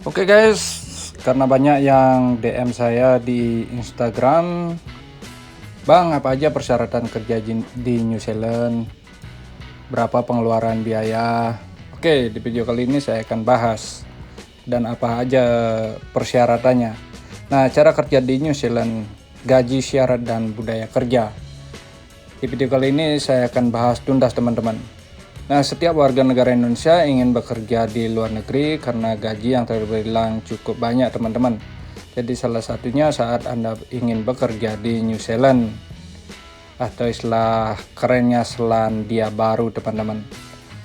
Oke guys, karena banyak yang DM saya di Instagram, Bang, apa aja persyaratan kerja di New Zealand? Berapa pengeluaran biaya? Oke, di video kali ini saya akan bahas dan apa aja persyaratannya. Nah, cara kerja di New Zealand, gaji, syarat, dan budaya kerja. Di video kali ini saya akan bahas tuntas teman-teman. Nah, setiap warga negara Indonesia ingin bekerja di luar negeri karena gaji yang terbilang cukup banyak teman-teman. Jadi salah satunya saat Anda ingin bekerja di New Zealand atau istilah kerennya Selandia Baru teman-teman.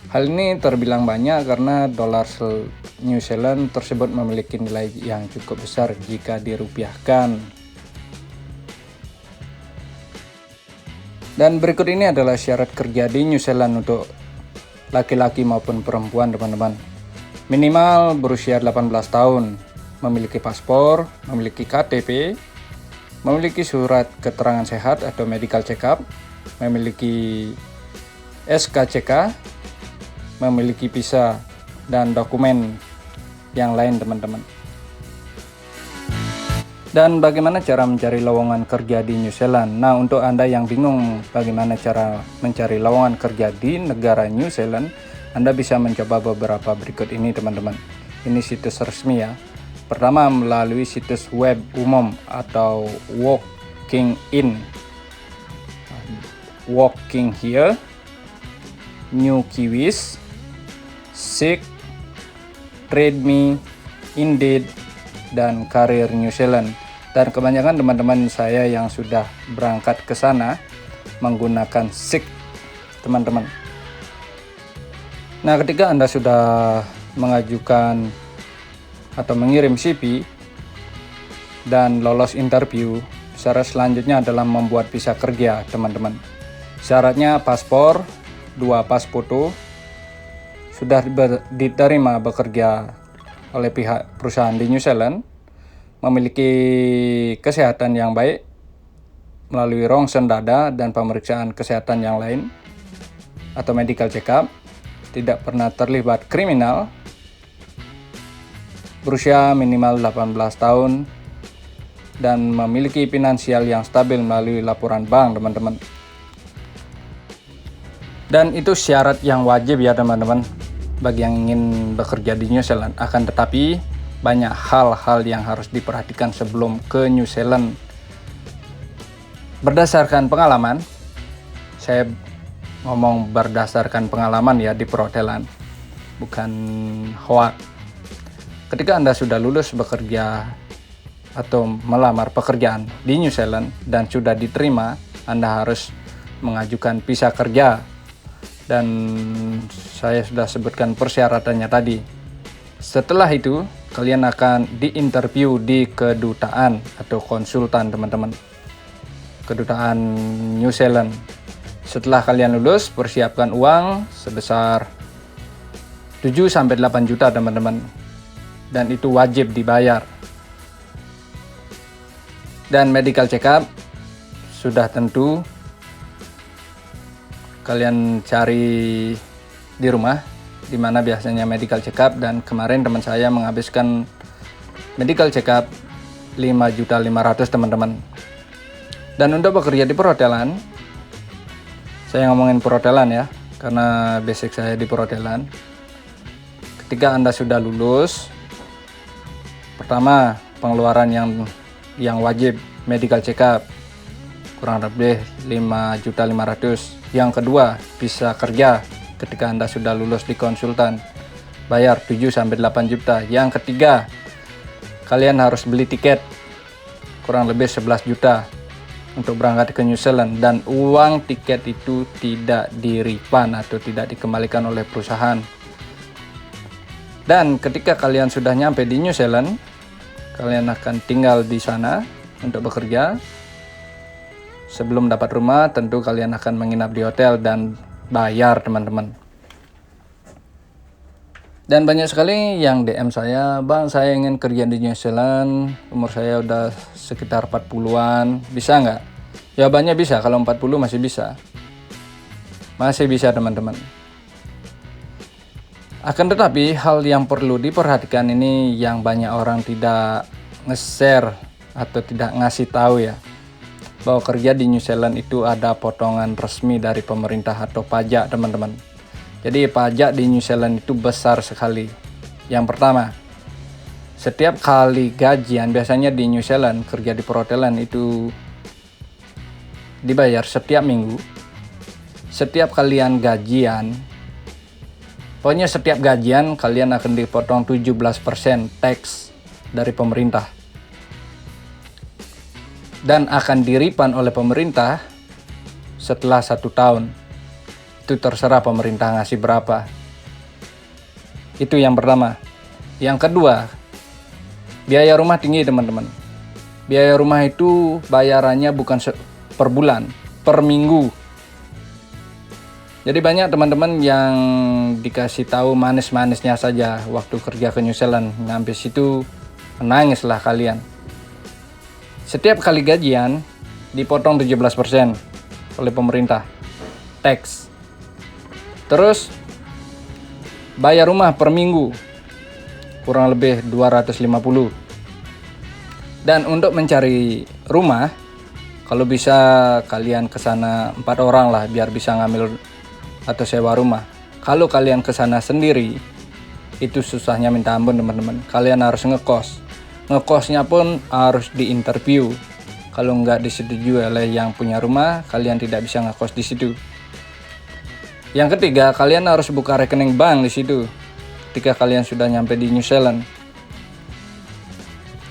Hal ini terbilang banyak karena dolar New Zealand tersebut memiliki nilai yang cukup besar jika dirupiahkan. Dan berikut ini adalah syarat kerja di New Zealand untuk laki-laki maupun perempuan teman-teman. Minimal berusia 18 tahun, memiliki paspor, memiliki KTP, memiliki surat keterangan sehat atau medical check-up, memiliki SKCK, memiliki visa dan dokumen yang lain teman-teman. Dan bagaimana cara mencari lowongan kerja di New Zealand? Nah, untuk Anda yang bingung bagaimana cara mencari lowongan kerja di negara New Zealand, Anda bisa mencoba beberapa berikut ini teman-teman. Ini situs resmi ya. Pertama, melalui situs web umum atau Working In, Working Here, New Kiwis, Seek, TradeMe, Indeed, dan Career New Zealand. Dan kebanyakan teman-teman saya yang sudah berangkat ke sana menggunakan Seek, teman-teman. Nah, ketika Anda sudah mengajukan atau mengirim CV dan lolos interview, syarat selanjutnya adalah membuat visa kerja, teman-teman. Syaratnya paspor, 2 pas foto, sudah diterima bekerja oleh pihak perusahaan di New Zealand, memiliki kesehatan yang baik melalui rongsen dada dan pemeriksaan kesehatan yang lain atau medical check-up, tidak pernah terlibat kriminal, berusia minimal 18 tahun, dan memiliki finansial yang stabil melalui laporan bank, teman-teman. Dan itu syarat yang wajib ya teman-teman bagi yang ingin bekerja di New Zealand. Akan tetapi banyak hal-hal yang harus diperhatikan sebelum ke New Zealand. Berdasarkan pengalaman, saya ngomong berdasarkan pengalaman ya di perhotelan, bukan hoax. Ketika Anda sudah lulus bekerja atau melamar pekerjaan di New Zealand dan sudah diterima, Anda harus mengajukan visa kerja. Dan saya sudah sebutkan persyaratannya tadi. Setelah itu, kalian akan diinterview di kedutaan atau konsultan teman-teman. Kedutaan New Zealand. Setelah kalian lulus, persiapkan uang sebesar 7-8 juta teman-teman. Dan itu wajib dibayar. Dan medical check-up sudah tentu kalian cari di rumah, di mana biasanya medical check-up, dan kemarin teman saya menghabiskan medical check-up 5.500.000 teman-teman. Dan untuk bekerja di perhotelan, saya ngomongin perhotelan ya, karena basic saya di perhotelan. Ketika Anda sudah lulus, pertama pengeluaran yang wajib medical check-up kurang lebih 5.500.000. Yang kedua, visa kerja ketika Anda sudah lulus di konsultan, bayar 7-8 juta. Yang ketiga, kalian harus beli tiket kurang lebih 11 juta untuk berangkat ke New Zealand, dan uang tiket itu tidak di-refund atau tidak dikembalikan oleh perusahaan. Dan ketika kalian sudah nyampe di New Zealand, kalian akan tinggal di sana untuk bekerja. Sebelum dapat rumah, tentu kalian akan menginap di hotel dan bayar teman-teman. Dan banyak sekali yang DM saya, Bang, saya ingin kerja di New Zealand, umur saya udah sekitar 40-an, bisa nggak? Jawabannya bisa, kalau 40 masih bisa. Masih bisa teman-teman. Akan tetapi hal yang perlu diperhatikan ini yang banyak orang tidak nge-share atau tidak ngasih tahu ya, bahwa kerja di New Zealand itu ada potongan resmi dari pemerintah atau pajak, teman-teman. Jadi pajak di New Zealand itu besar sekali. Yang pertama, setiap kali gajian, biasanya di New Zealand kerja di perhotelan itu dibayar setiap minggu. Setiap kalian gajian, pokoknya setiap gajian kalian akan dipotong 17% tax dari pemerintah. Dan akan dirifan oleh pemerintah setelah 1 tahun. Itu terserah pemerintah ngasih berapa. Itu yang pertama. Yang kedua, biaya rumah tinggi, teman-teman. Biaya rumah itu bayarannya bukan per bulan, per minggu. Jadi banyak teman-teman yang dikasih tahu manis-manisnya saja waktu kerja ke New Zealand. Sampai situ menangislah kalian. Setiap kali gajian dipotong 17% oleh pemerintah tax. Terus bayar rumah per minggu kurang lebih 250. Dan untuk mencari rumah, kalau bisa kalian ke sana 4 orang lah biar bisa ngambil atau sewa rumah. Kalau kalian ke sana sendiri, itu susahnya minta ampun, teman-teman. Kalian harus ngekos. Ngekosnya pun harus diinterview. Kalau nggak disetujui oleh yang punya rumah, kalian tidak bisa ngekos di situ. Yang ketiga, kalian harus buka rekening bank di situ ketika kalian sudah nyampe di New Zealand.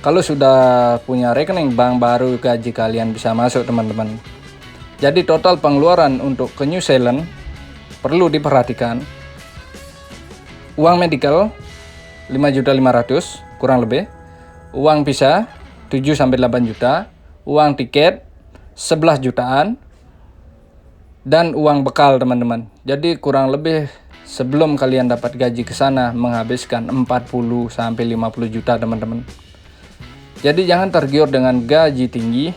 Kalau sudah punya rekening bank, baru gaji kalian bisa masuk, teman-teman. Jadi total pengeluaran untuk ke New Zealand perlu diperhatikan. Uang medical 5.500.000 kurang lebih. Uang visa 7-8 juta. Uang tiket 11 jutaan. Dan uang bekal, teman-teman. Jadi kurang lebih sebelum kalian dapat gaji ke sana menghabiskan 40-50 juta, teman-teman. Jadi jangan tergiur dengan gaji tinggi,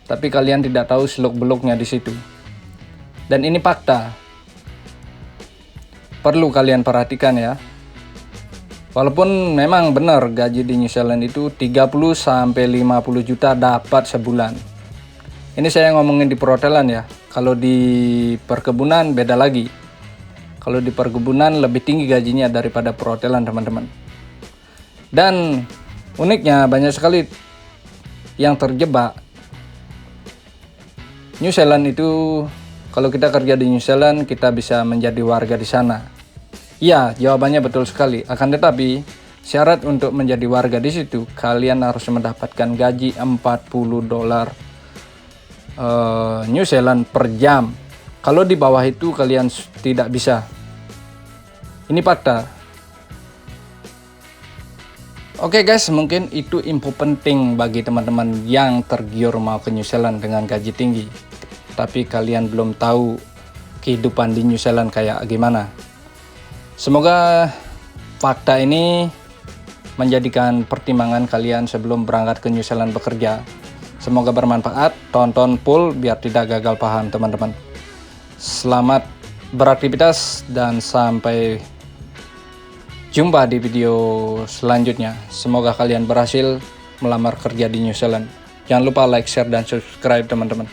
tapi kalian tidak tahu seluk-beluknya di situ. Dan ini fakta. Perlu kalian perhatikan ya. Walaupun memang benar gaji di New Zealand itu 30-50 juta dapat sebulan. Ini saya ngomongin di perhotelan ya. Kalau di perkebunan beda lagi. Kalau di perkebunan lebih tinggi gajinya daripada perhotelan, teman-teman. Dan uniknya banyak sekali yang terjebak. New Zealand itu, kalau kita kerja di New Zealand, kita bisa menjadi warga di sana. Ya, jawabannya betul sekali. Akan tetapi, syarat untuk menjadi warga di situ, kalian harus mendapatkan gaji $40 New Zealand per jam. Kalau di bawah itu kalian tidak bisa. Ini fakta. Oke guys, mungkin itu info penting bagi teman-teman yang tergiur mau ke New Zealand dengan gaji tinggi, tapi kalian belum tahu kehidupan di New Zealand kayak gimana. Semoga fakta ini menjadikan pertimbangan kalian sebelum berangkat ke New Zealand bekerja. Semoga bermanfaat, tonton full biar tidak gagal paham, teman-teman. Selamat beraktivitas dan sampai jumpa di video selanjutnya. Semoga kalian berhasil melamar kerja di New Zealand. Jangan lupa like, share, dan subscribe, teman-teman.